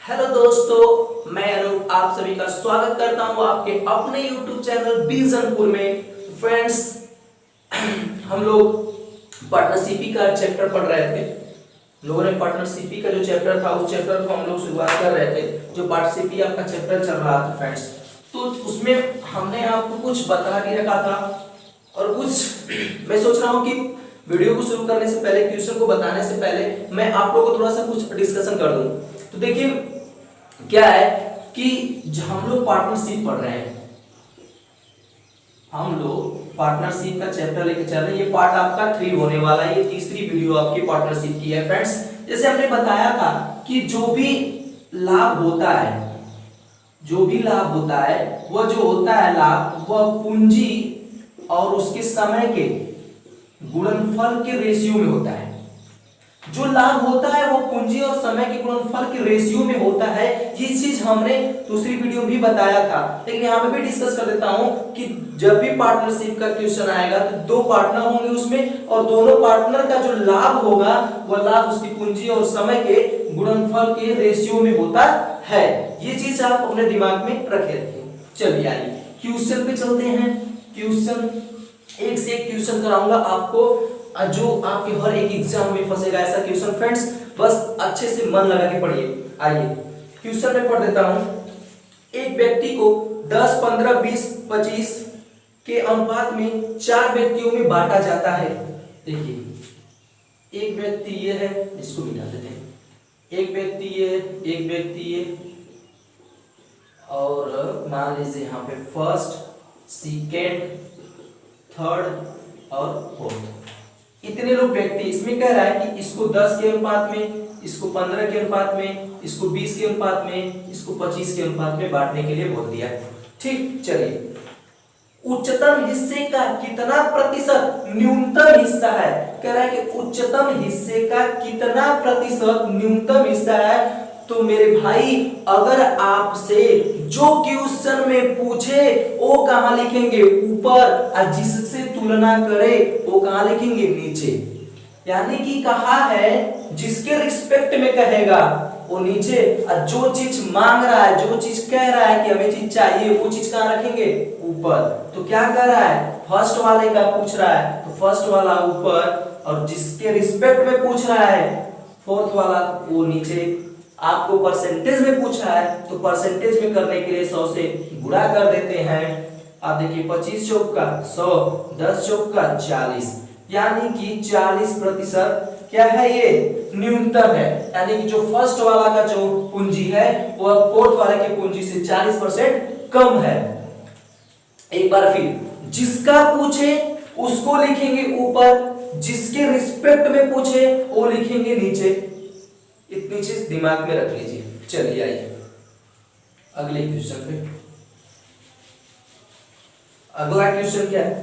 Hello दोस्तों, मैं अनूप आप सभी का स्वागत करता हूं आपके अपने YouTube चैनल बीजनपुर में। फ्रेंड्स, हम लोग पार्टनरशिप का चैप्टर पढ़ रहे थे। लोगों ने पार्टनरशिप का जो चैप्टर था उस चैप्टर को हम लोग शुरुआत कर रहे थे। जो पार्टनरशिप आपका चैप्टर चल रहा था फ्रेंड्स, तो उसमें हमने आपको कुछ बता के रखा था और कुछ मैं सोच रहा हूँ कि वीडियो को शुरू करने से पहले, क्वेश्चन को बताने से पहले मैं आप लोगों को थोड़ा सा कुछ डिस्कशन कर दूं। तो देखिए क्या है कि हम लोग पार्टनरशिप पढ़ रहे हैं, हम लोग पार्टनरशिप का चैप्टर लेके चल रहे हैं। ये पार्ट आपका 3 होने वाला है, ये तीसरी वीडियो आपकी पार्टनरशिप की है फ्रेंड्स। जैसे हमने बताया था कि जो भी लाभ होता है, जो भी लाभ होता है वह जो होता है लाभ, वह पूंजी और उसके समय के गुणनफल के रेशियो में होता है। जो लाभ होता है वो पूंजी और समय के गुणनफल के रेशियो में होता है। ये चीज हमने दूसरी वीडियो में भी बताया था, लेकिन यहाँ पे भी डिस्कस कर देता हूँ कि जब भी पार्टनरशिप का क्वेश्चन आएगा तो 2 पार्टनर होंगे उसमें, और दोनों पार्टनर का जो लाभ होगा वह लाभ उसकी पूंजी और समय के गुणनफल के रेशियो में होता है। ये चीज आप अपने दिमाग में रखे रखिए। चलिए आइए क्वेश्चन पे चलते हैं। क्वेश्चन एक से एक क्वेश्चन कराऊंगा आपको, जो आपके हर एक एग्जाम में फंसेगा ऐसा क्वेश्चन फ्रेंड्स। बस अच्छे से मन लगा के पढ़िए। आइए क्वेश्चन में पढ़ देता हूं। एक व्यक्ति को 10, 15, 20, 25 के अनुपात में 4 व्यक्तियों में बांटा जाता है। देखिए एक व्यक्ति ये है, इसको मिटा देते हैं। एक व्यक्ति ये, एक व्यक्ति ये, और मान लीजिए यहाँ पे फर्स्ट, सेकेंड, थर्ड और फोर्थ, इतने लोग व्यक्ति। इसमें कह रहा है कि इसको 10 के अनुपात में, इसको 15 के अनुपात में, इसको 20 के अनुपात में, इसको 25 के अनुपात में बांटने के लिए बोल दिया। ठीक, चलिए उच्चतम हिस्से का कितना प्रतिशत न्यूनतम हिस्सा है। कह रहा है कि उच्चतम हिस्से का कितना प्रतिशत न्यूनतम हिस्सा है। तो मेरे भाई अगर आपसे जो क्वेश्चन में पूछे वो कहां लिखेंगे? ऊपर, और जिससे तुलना करे वो कहां लिखेंगे? नीचे। यानी कि कहा है जिसके रिस्पेक्ट में कहेगा वो नीचे, और जो चीज मांग रहा है, जो चीज कह रहा है कि हमें चीज चाहिए, वो चीज कहां रखेंगे? ऊपर। तो क्या कर रहा है? फर्स्ट वाले का पूछ रहा है तो फर्स्ट वाला ऊपर, और जिसके रिस्पेक्ट में पूछ रहा है फोर्थ वाला वो नीचे। आपको परसेंटेज में पूछा है तो परसेंटेज में करने के लिए 100 से गुणा कर देते हैं। आप देखिए 25 चौक का 100, 10 चौक का 40, यानी कि 40% क्या है? ये न्यूनतम है। यानी कि जो फर्स्ट वाला का जो पूंजी है वह फोर्थ वाले के पूंजी से 40% कम है। एक बार फिर, जिसका पूछे उसको लिखेंगे ऊपर, जिसके रिस्पेक्ट में पूछे वो लिखेंगे नीचे। इतनी चीज दिमाग में रख लीजिए। चलिए आइए अगले क्वेश्चन पे। अगला क्वेश्चन क्या है?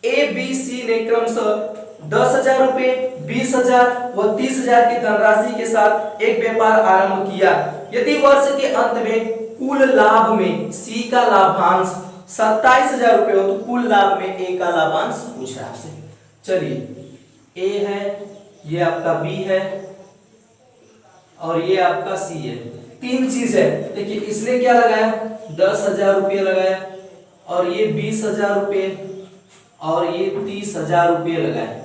ए बी सी ने क्रमशः 10,000 रुपए, 20,000 व 30,000 की धनराशि के साथ एक व्यापार आरंभ किया। यदि वर्ष के अंत में कुल लाभ में सी का लाभांश 27,000 रुपए हो तो कुल लाभ में ए का लाभांश पूछ रहा है आपसे। चलिए ए है, ये आपका बी है और ये आपका सी है। 3 चीज है। देखिए इसने क्या लगाया? 10,000 रुपये लगाया, और ये 20,000 रुपये, और ये 30,000 रुपये लगाए।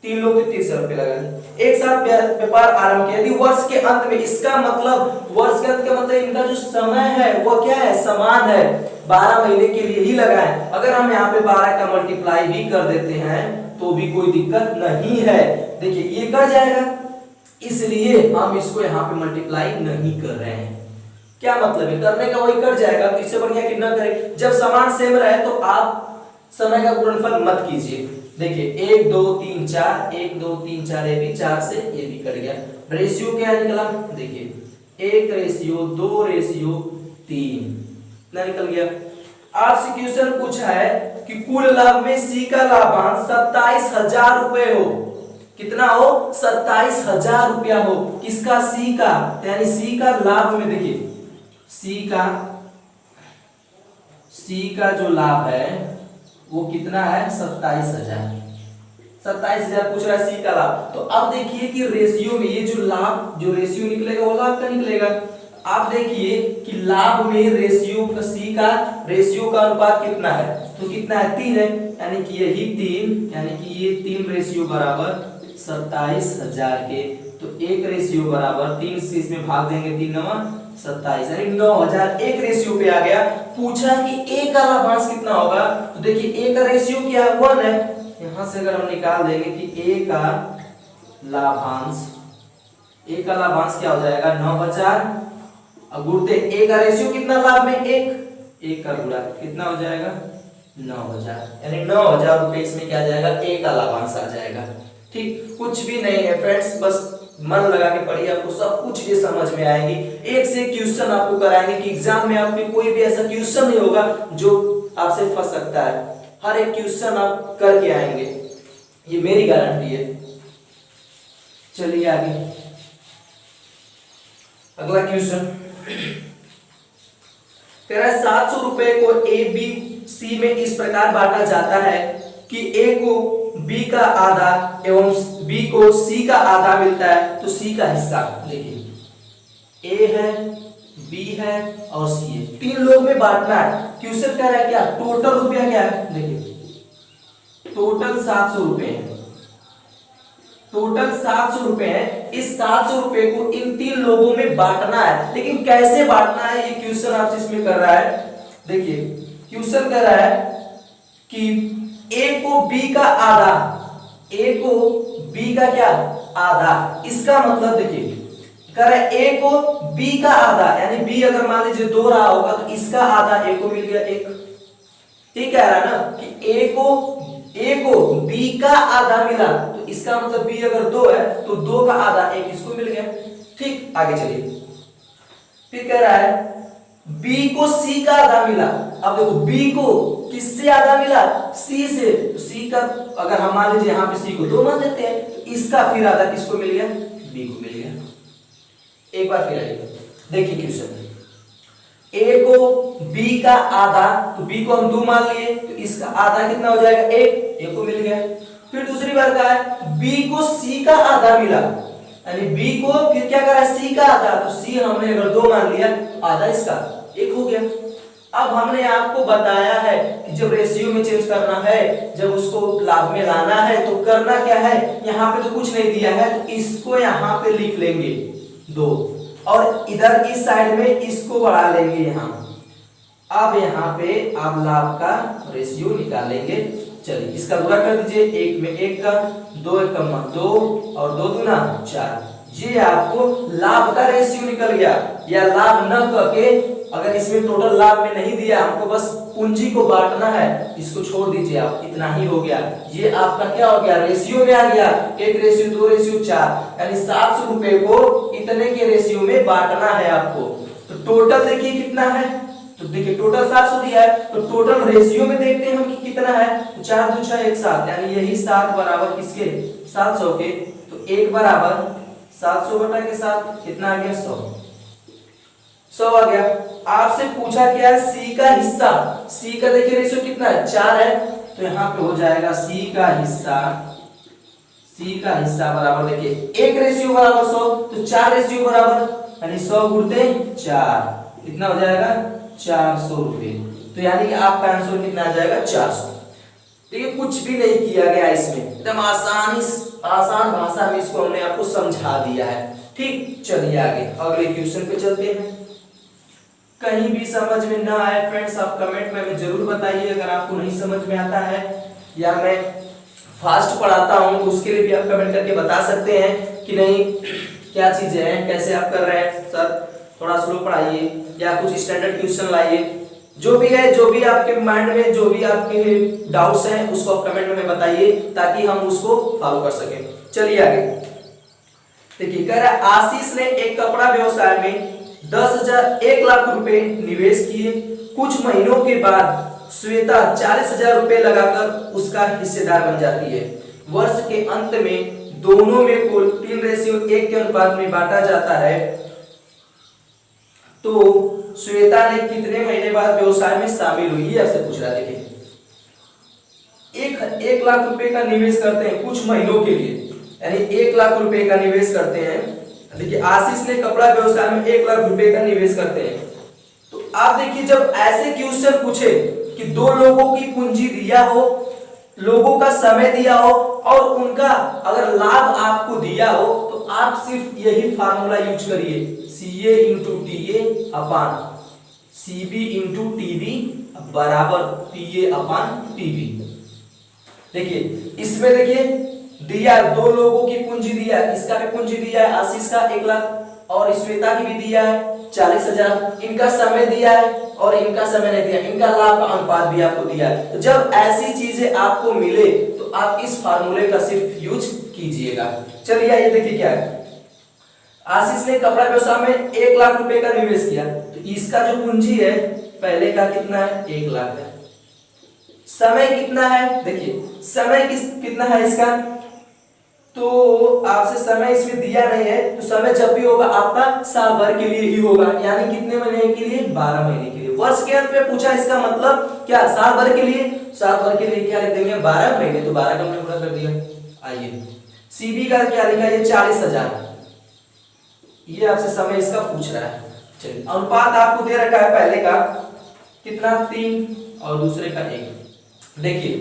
3 लोग के 30,000 रुपये लगाए, एक साथ व्यापार आरंभ किया। यदि वर्ष के अंत में, इसका मतलब वर्ष के अंत का मतलब इनका जो समय है वो क्या है? समान है, 12 महीने के लिए ही लगाए। अगर हम यहाँ पे 12 का मल्टीप्लाई भी कर देते हैं तो भी कोई दिक्कत नहीं है। देखिए ये कर जाएगा, इसलिए हम इसको यहाँ पे मल्टीप्लाई नहीं कर रहे हैं। क्या मतलब है? करने का वही कर जाएगा, तो इससे बढ़िया कि ना करें। जब समान सेम रहे तो आप समय का गुणनफल मत कीजिए। देखिए 1 2 3 4, 1 2 3 4, ये भी 4 से ये भी कट गया। रेशियो क्या निकला? देखिए 1:2:3 ना निकल गया। आपसे क्वेश्चन पूछा है कि कुल लाभ में सी का लाभांश 27,000 रुपए हो। कितना हो? 27,000 रुपया हो। किसका? सी का। यानी सी का लाभ में देखिए सी का जो लाभ है वो कितना है? 27,000। 27,000 पूछ रहा है सी का लाभ। तो अब देखिए कि रेशियो में ये जो लाभ, जो रेशियो निकलेगा वो लाभ का निकलेगा। आप देखिए कि लाभ में रेशियो का सी का रेशियो का अनुपात कितना है, तो कितना है 3 है, यानी कि यही 3, यानी कि ये 3 रेशियो बराबर 27,000 के, तो 1 रेशियो बराबर 3 से इसमें भाग देंगे 3 9 27, यानी 9,000 1 रेशियो पे आ गया। पूछा कि ए का लाभांश कितना होगा, तो देखिए ए का रेशियो क्या है 1 है, यहां से अगर हम निकाल देंगे कि ए का लाभांश क्या हो जाएगा 9,000, अब गुणते ए का रेशियो कितना लाभ में 1 का गुणा कितना हो जाएगा 9,000, यानी 9,000 रुपए इसमें क्या आ जाएगा ए का लाभांश आ जाएगा। ठीक, कुछ भी नहीं है फ्रेंड्स, बस मन लगा के पढ़िए, आपको सब कुछ ये समझ में आएगी। एक से क्वेश्चन आपको कराएंगे कि एग्जाम में आपके कोई भी ऐसा क्वेश्चन नहीं होगा जो आपसे फंस सकता है, हर एक क्वेश्चन आप करके आएंगे, ये मेरी गारंटी है। चलिए आगे अगला क्वेश्चन कह रहा है 700 रुपए को ए बी सी में इस प्रकार बांटा जाता है कि ए को बी का आधा एवं बी को सी का आधा मिलता है, तो सी का हिस्सा देखिए ए है, बी है और सी है, 3 लोग में बांटना है। क्वेश्चन कह रहा है क्या टोटल रुपया क्या है, देखिए टोटल 700 रुपए है, टोटल 700 रुपए है। इस 700 रुपए को इन 3 लोगों में बांटना है, लेकिन कैसे बांटना है ये क्वेश्चन आपसे इसमें कर रहा है। देखिए क्वेश्चन कर रहा है कि ए को बी का आधा, ए को बी का क्या आधा, इसका मतलब देखिए कह रहा है ए को बी का आधा, यानी बी अगर मान लीजिए 2 रहा होगा तो इसका आधा ए को मिल गया 1। ठीक कह रहा है ना कि ए को बी का आधा मिला, तो इसका मतलब बी अगर 2 है तो 2 का आधा 1 इसको मिल गया। ठीक, आगे चलिए, फिर कह रहा है बी को सी का आधा मिला। अब देखो बी को किससे आधा मिला, सी से, तो सी का अगर हम मान लीजिए यहाँ पे सी को 2 मान लेते हैं, तो इसका फिर आधा किसको मिल गया, बी को मिल गया। एक बार फिर आइए, देखिए क्वेश्चन ए को बी का आधा, तो बी को हम 2 मान लिए, तो इसका आधा कितना हो जाएगा 1, ए को मिल गया। फिर दूसरी बार कहा है बी को सी का आधा मिला, यानी बी को फिर क्या करा सी का आधा, तो सी हमने अगर 2 मान लिया तो आधा इसका 1 हो गया। अब हमने आपको बताया है कि जब रेशियो में चेंज करना है, जब उसको लाभ में लाना है तो करना क्या है, यहाँ पे तो कुछ नहीं दिया है तो इसको यहाँ पे लिख लेंगे 2, और इधर इस साइड में इसको बढ़ा लेंगे यहाँ। अब यहाँ पे आप लाभ का रेशियो निकालेंगे। चलिए इसका गुणा कर दीजिए, 1 में 1 का, 2 1 का 2 और 2 दूना 4, ये आपको लाभ का रेशियो निकल गया। या लाभ न करके अगर इसमें टोटल लाभ में नहीं दिया, हमको बस पूंजी को बांटना है, इसको छोड़ दीजिए आप, इतना ही हो गया। ये आपका क्या हो गया, रेशियो में आ गया, 1 रेशियो 2 रेशियो 4, यानी 700 रुपए को इतने के रेशियो में बांटना है आपको। तो टोटल देखिए कितना है, तो देखिए टोटल 700 दिया है, तो टोटल रेशियो में देखते हैं हम कि कितना है, तो 4 2 6 1 7, यानी यही 7 बराबर किसके 700 के, तो 1 बराबर 700 बटा के 7 कितना आ गया 100 आ गया। आपसे पूछा क्या है सी का हिस्सा, सी का देखिए रेशियो कितना है 4 है, तो यहाँ पे हो जाएगा सी का हिस्सा बराबर देखिए 1 रेशियो बराबर 100, तो 4 रेशियो बराबर, यानी 100 गुणते 4 कितना हो जाएगा 400 रुपए। तो यानी कि आपका आंसर कितना आ जाएगा 400। देखिए कुछ भी नहीं किया गया इसमें, एकदम आसान भाषा में इसको हमने आपको समझा दिया है। ठीक, चलिए आगे अगले क्वेश्चन पे चलते हैं। कहीं भी समझ में ना आए फ्रेंड्स आप कमेंट में हमें जरूर बताइए, अगर आपको नहीं समझ में आता है या मैं फास्ट पढ़ाता हूं तो उसके लिए भी आप कमेंट करके बता सकते हैं कि नहीं क्या चीजें हैं, कैसे आप कर रहे हैं सर, थोड़ा स्लो पढ़ाइए या कुछ स्टैंडर्ड क्वेश्चन लाइए, जो भी है, जो भी आपके माइंड में जो भी आपके डाउट्स हैं उसको आप कमेंट में बताइए ताकि हम उसको फॉलो कर सकें। चलिए आगे देखिए, कह रहा है आशीष ने एक कपड़ा व्यवसाय में 1 लाख रुपए निवेश किए। कुछ महीनों के बाद श्वेता 40,000 रुपए लगाकर उसका हिस्सेदार बन जाती है। वर्ष के अंत में दोनों में कुल 3:1 के अनुपात में बांटा जाता है, तो श्वेता ने कितने महीने बाद व्यवसाय में शामिल हुई, ये आपसे पूछ रहा है। देखिए 1 लाख रुपए का निवेश करते हैं कुछ महीनों के लिए, यानी 1 लाख रुपए का निवेश करते हैं देखिए आशीष ने कपड़ा व्यवसाय में 1,00,000 का निवेश करते हैं। तो आप देखिए जब ऐसे क्वेश्चन पूछे कि दो लोगों की पूंजी दिया हो, लोगों का समय दिया हो और उनका अगर लाभ आपको दिया हो, तो आप सिर्फ यही फार्मूला यूज करिए, CA इंटू TA अपान CB इंटू TB बराबर PA अपान TB। देखिए इसमें देखिए दिया, दो लोगों की पूंजी दिया है, इसका भी पूंजी दिया है आशीष का 1,00,000 और श्वेता की भी दिया है 40,000, इनका समय दिया है और इनका समय नहीं दिया, इनका लाभ का अनुपात भी आपको दिया है। तो जब ऐसी चीजें आपको मिले तो आप इस फार्मूले का सिर्फ यूज कीजिएगा। चलिए ये देखिए क्या है, आशीष ने कपड़ा व्यवसाय में 1,00,000 का निवेश किया, तो इसका जो पूंजी है पहले का कितना है 1,00,000 है। समय कितना है, देखिए समय कितना है इसका, तो आपसे समय इसमें दिया नहीं है, तो समय जब भी होगा आपका साल भर के लिए ही होगा, यानी कितने महीने के लिए 12 महीने के लिए। वर्ष के अंत में पूछा, इसका मतलब क्या साल भर के लिए, साल भर के लिए क्या लिख देंगे 12 महीने, तो 12 का हमने पूरा कर दिया। आइए CB का क्या लिखा है 40,000, ये आपसे समय इसका पूछ रहा है। चलिए अनुपात आपको दे रखा है पहले का कितना 3 और दूसरे का 1। देखिए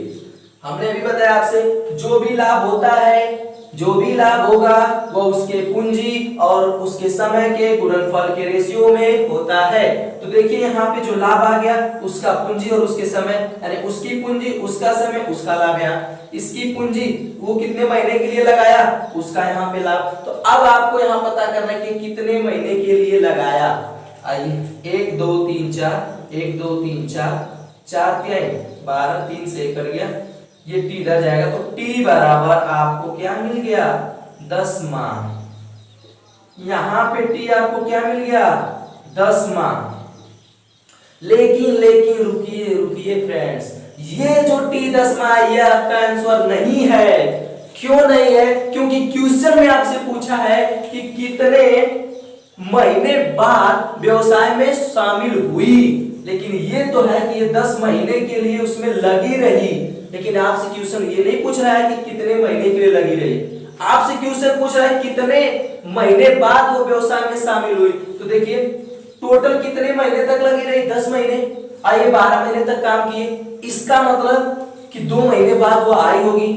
हमने अभी बताया आपसे जो भी लाभ होता है, जो भी लाभ होगा वो उसके पूंजी और उसके समय के गुणनफल के रेशियो में होता है। तो देखिए यहाँ पे जो लाभ आ गया उसका पूंजी और उसके समय, यानी उसकी पूंजी उसका समय उसका लाभ, यहाँ इसकी पूंजी वो कितने महीने के लिए लगाया उसका यहाँ पे लाभ। तो अब आपको यहाँ पता करना है कि कितने महीने के लिए लगाया। आइए 1 2 3 4 1 2 3 4 4 3 12 3 से 1 कर गया, ये T इधर जाएगा, तो T बराबर आपको क्या मिल गया 10 माह। यहां पे T आपको क्या मिल गया 10 माह। लेकिन रुकिए फ्रेंड्स, ये जो T 10 माह ये आपका आंसर नहीं है। क्यों नहीं है, क्योंकि क्वेश्चन में आपसे पूछा है कि कितने महीने बाद व्यवसाय में शामिल हुई, लेकिन ये तो है कि ये 10 महीने के लिए उसमें लगी रही, लेकिन आपसे क्वेश्चन ये नहीं पूछ रहा है कि कितने महीने के लिए लगी रही, आपसे क्वेश्चन पूछ रहा है कितने महीने बाद वो व्यवसाय में शामिल हुई। तो देखिए टोटल कितने महीने तक लगी रही 10 महीने, आइए 12 महीने तक काम किए, इसका मतलब कि 2 महीने बाद वो आई होगी।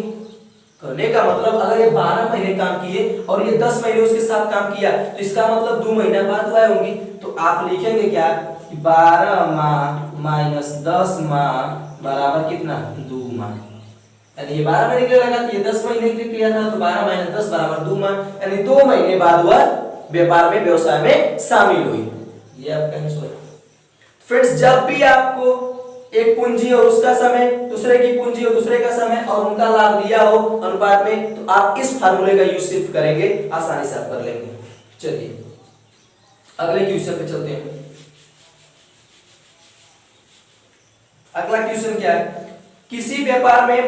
करने का मतलब अगर ये 12 महीने काम किए और ये 10 महीने उसके साथ काम किया, तो इसका मतलब 2 महीने बाद वो आई होंगी। तो आप लिखेंगे क्या कि 12 माह माइनस 10 माह बराबर कितना 2 माह, यानी ये 12 महीने के लिए लगा, ये 10 महीने के लिए किया था, तो 12 माइनस 10 बराबर 2 माह, यानी 2 महीने बाद वह व्यापार में व्यवसाय में शामिल हुई। ये आपका आंसर है। फ्रेंड्स जब भी आपको एक पूंजी और उसका समय, दूसरे की पूंजी और दूसरे का समय और उनका लाभ दिया हो अनुपात में, तो आप इस फार्मूले का यूज सिर्फ करेंगे, आसानी से आप कर लेंगे। चलिए अगले क्वेश्चन पे चलते हैं। अगला क्वेश्चन क्या है, किसी व्यापार में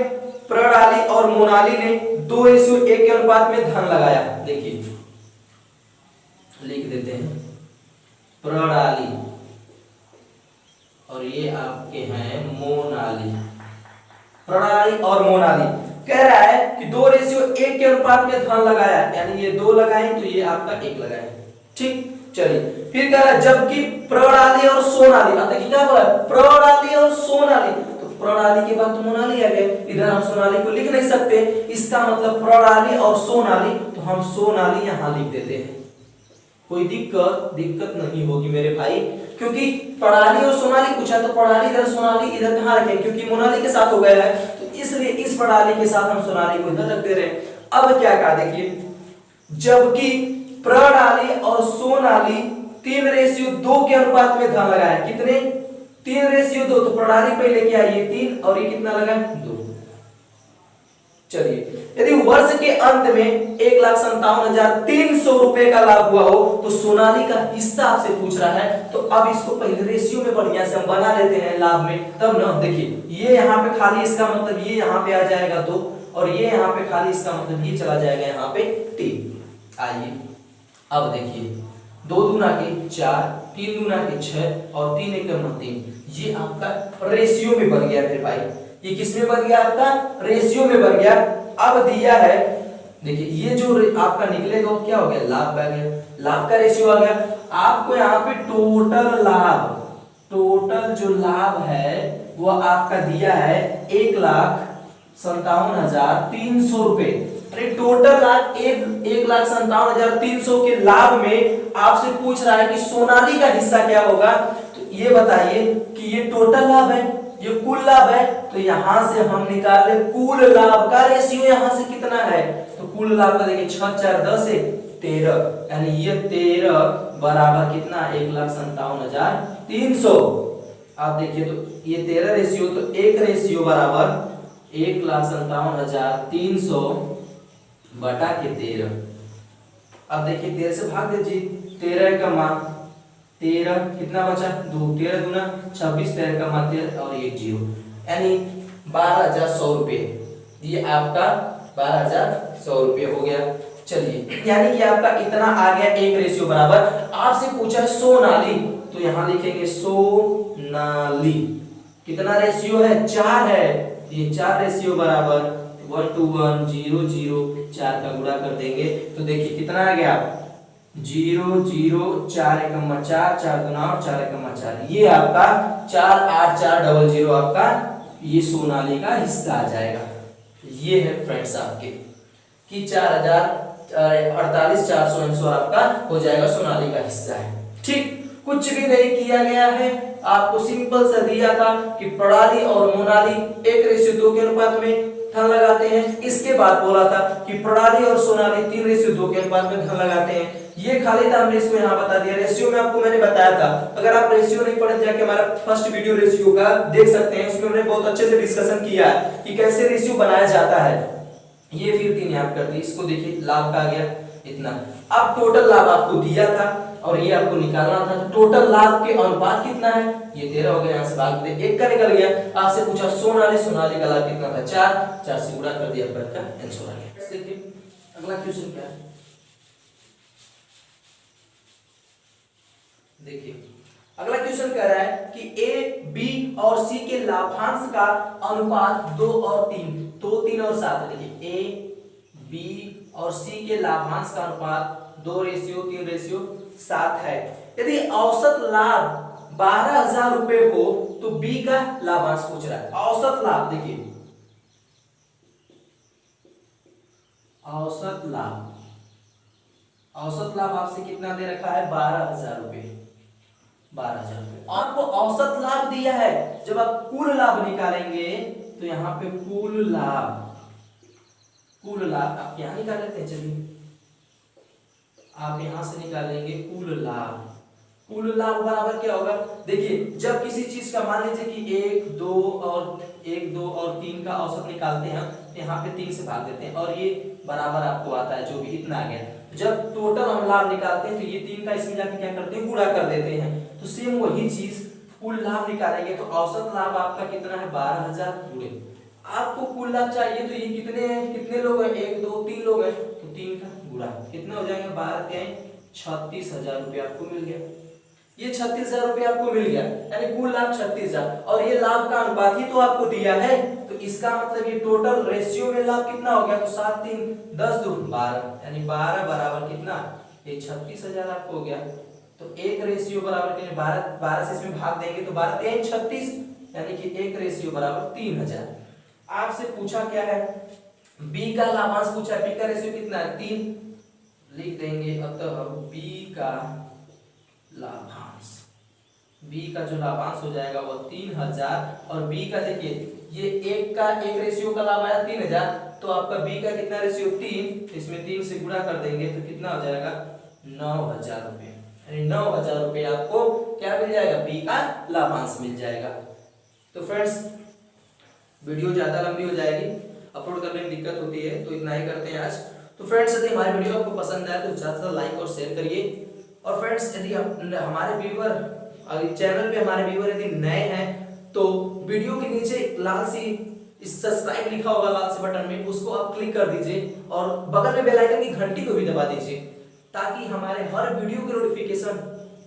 प्रणाली और मोनाली ने 2:1 के अनुपात में धन लगाया। देखिए लिख देते हैं प्रणाली और ये आपके हैं मोनाली। प्रणाली और मोनाली कह रहा है कि 2:1 के अनुपात में धन लगाया, यानी ये 2 लगाए तो ये आपका 1 लगाए। ठीक, चलिए फिर कह रहा है जबकि प्रणाली और सोनाली, अब देखिए क्या बोला प्रणाली और सोनाली, तो प्रणाली के बाद तो मोनाली आ गए, इधर हम सोनाली को लिख नहीं सकते, इसका मतलब प्रणाली और सोनाली, तो हम सोनाली यहां लिख देते हैं। कोई दिक्कत नहीं होगी मेरे भाई, क्योंकि प्रणाली और सोनाली पूछा तो प्रणाली इधर सोनाली इधर कहां रखें, क्योंकि मोनाली के साथ हो गया है, तो इसलिए इस प्रणाली के साथ हम सोनाली को इधर रख दे रहे हैं। अब क्या कहा देखिए, जबकि प्रणाली और सोनाली 3:2 के अनुपात में धन लगाए, कितने 3:2, तो प्रणाली पहले क्या है ये 3 और ये कितना लगा 2। चलिए यदि वर्ष के अंत में 1,57,300 रुपए का लाभ हुआ हो, तो सोनाली का हिस्सा आपसे पूछ रहा है, तो अब इसको पहले रेशियो में बढ़िया से हम बना लेते हैं लाभ में, तब ना देखिए ये यहाँ पे खाली इसका मतलब ये यहाँ पे आ जाएगा 2 और ये यहाँ पे खाली इसका मतलब ये चला जाएगा यहाँ पे 3। आइए अब देखिए 2 दूना के 4, 3 दूना के 6 और 3 एकम 3, ये आपका रेशियो में बन गया मेरे भाई। ये किस में बन गया आपका रेशियो में बन गया। अब दिया है देखिए ये जो आपका निकलेगा वो क्या हो गया लाभ आ गया, लाभ का रेशियो आ गया। आपको यहाँ पे टोटल लाभ, टोटल जो लाभ है वो आपका दिया है 1,57,300 रुपए। अरे टोटल लाभ 1,57,300 के लाभ में आपसे पूछ रहा है कि सोनाली का हिस्सा क्या होगा। तो ये बताइए कि ये टोटल लाभ है, ये कुल लाभ है, तो यहां से हम निकाल ले कुल लाभ का रेशियो यहां से कितना है। तो कुल लाभ का देखिए 6 4 10 है 13, यानी ये 13 बराबर कितना 1,57,300। आप देखिए तो ये 13 रेशियो, तो एक रेशियो बराबर 1,57,300 बटा के 13। अब देखिए 13 से भाग दीजिए, 13 का मान 13 कितना बचा 2, 13 दूना 26, 13 का मान 13 और 1 0, यानी 12,100 रुपये। ये आपका 12,100 रुपये हो गया। चलिए यानी कि आपका इतना आ गया एक रेशियो बराबर। आपसे पूछा है सोनाली, तो यहां लिखेंगे सोनाली कितना रेशियो है 4 है, ये 4 रेशियो बराबर 1 to 1 0 0 4 का गुणा कर देंगे तो देखिए कितना आ गया 0 0 4 एकम 4 4 दूना 4 एकम 4, ये आपका 48400 आपका ये सोनाली का हिस्सा आ जाएगा। ये है फ्रेंड्स आपके कि 4,48,400 आपका हो जाएगा सोनाली का हिस्सा है। ठीक, कुछ भी नहीं किया गया है, आपको सिंपल सा दिया था कि प्रणाली और मोनाली 1:2 के अनुपात में धन लगाते हैं। इसके बाद बोला था कि प्रणाली और सोनाली 3:2 के अनुपात में धन लगाते हैं। ये खाली था, हमने इसको यहाँ बता दिया। रेशियो में आपको मैंने बताया था, अगर आप रेशियो नहीं पढ़े जाके हमारा फर्स्ट वीडियो रेशियो का देख सकते हैं, उसमें हमने बहुत अच्छे से डिस्कशन किया है कि कैसे रेशियो बनाया जाता है। ये फिर 3 याद कर दी। इसको देखिए लाभ का आ गया इतना। अब टोटल लाभ आपको दिया था और ये आपको निकालना था, तो टोटल लाभ के अनुपात कितना है, ये 13 हो गया, यहाँ से भाग दे 1 का निकल गया। आपसे पूछा सोनाली, सोनाली का लाभ कितना था 4, 4 से गुणा कर दिया, आपका आंसर आ गया। देखिए अगला क्वेश्चन क्या है, देखिए अगला क्वेश्चन कह रहा है कि ए बी और सी के लाभांश का अनुपात 2 और 3, 2 3 और 7। देखिए ए बी और सी के लाभांश का अनुपात 2:3:7 है। यदि औसत लाभ 12,000 रुपए हो तो बी का लाभांश पूछ रहा है। औसत लाभ देखिए, औसत लाभ आपसे कितना दे रखा है 12,000 रुपए, 12,000 रुपए। आपको औसत लाभ दिया है, जब आप कुल लाभ निकालेंगे तो यहाँ पे कुल लाभ आप यहां निकाल लेते हैं। चलिए आप यहां से निकालेंगे कुल लाभ बराबर क्या होगा। देखिए जब किसी चीज का मान लीजिए कि 1 2 और 3 का औसत निकालते हैं तो यहाँ पे 3 से भाग देते हैं और ये बराबर आपको आता है जो भी इतना आ गया। जब टोटल हम लाभ निकालते हैं तो ये 3 का इसमें जाके क्या करते हैं गुणा कर देते हैं। तो सेम वही चीज कुल लाभ निकालेंगे तो औसत लाभ आपका कितना है 12,000 गुणे आपको कुल लाभ चाहिए तो ये कितने लोग हैं 1 2 3 लोग हैं तो 3 का गुणा कितना हो जाएगा 12 के 36,000 रुपये आपको मिल गया। ये 36,000 रुपये आपको मिल गया, यानी कुल लाभ 36,000 और ये लाभ का अनुपात ही तो आपको दिया है। तो इसका मतलब ये टोटल रेशियो में लाभ कितना हो गया, तो 7 3 10 2 12, यानी 12 बराबर कितना ये 36,000 आपको हो गया। तो एक रेशियो बराबर 12 से इसमें भाग देंगे तो 12 3 36, यानी कि एक रेशियो बराबर 3,000। आपसे पूछा क्या है बी का लाभांश पूछा है, बी का रेशियो कितना है 3 लिख देंगे। अतः बी का लाभांश, बी का जो लाभांश हो जाएगा वो 3,000 और बी का देखिए ये एक रेशियो का लाभ आया 3,000 तो आपका बी का कितना रेशियो 3, इसमें 3 से गुणा कर देंगे तो कितना हो जाएगा 9,000 रुपये, यानी 9,000 रुपये आपको क्या मिल जाएगा बी का लाभांश मिल जाएगा। तो फ्रेंड्स वीडियो ज्यादा लंबी हो जाएगी, अपलोड करने में दिक्कत होती है, तो इतना ही करते हैं आज। तो फ्रेंड्स यदि हमारी वीडियो आपको पसंद आए तो ज्यादा से लाइक और शेयर करिए। और फ्रेंड्स यदि हमारे व्यूअर चैनल पे हमारे व्यूअर यदि नए हैं तो वीडियो के नीचे लाल सी सब्सक्राइब लिखा होगा लाल से बटन में, उसको आप क्लिक कर दीजिए और बगल में बेल आइकन की घंटी को भी दबा दीजिए ताकि हमारे हर वीडियो की नोटिफिकेशन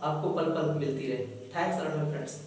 आपको पल पल मिलती रहे। Thanks a lot friends.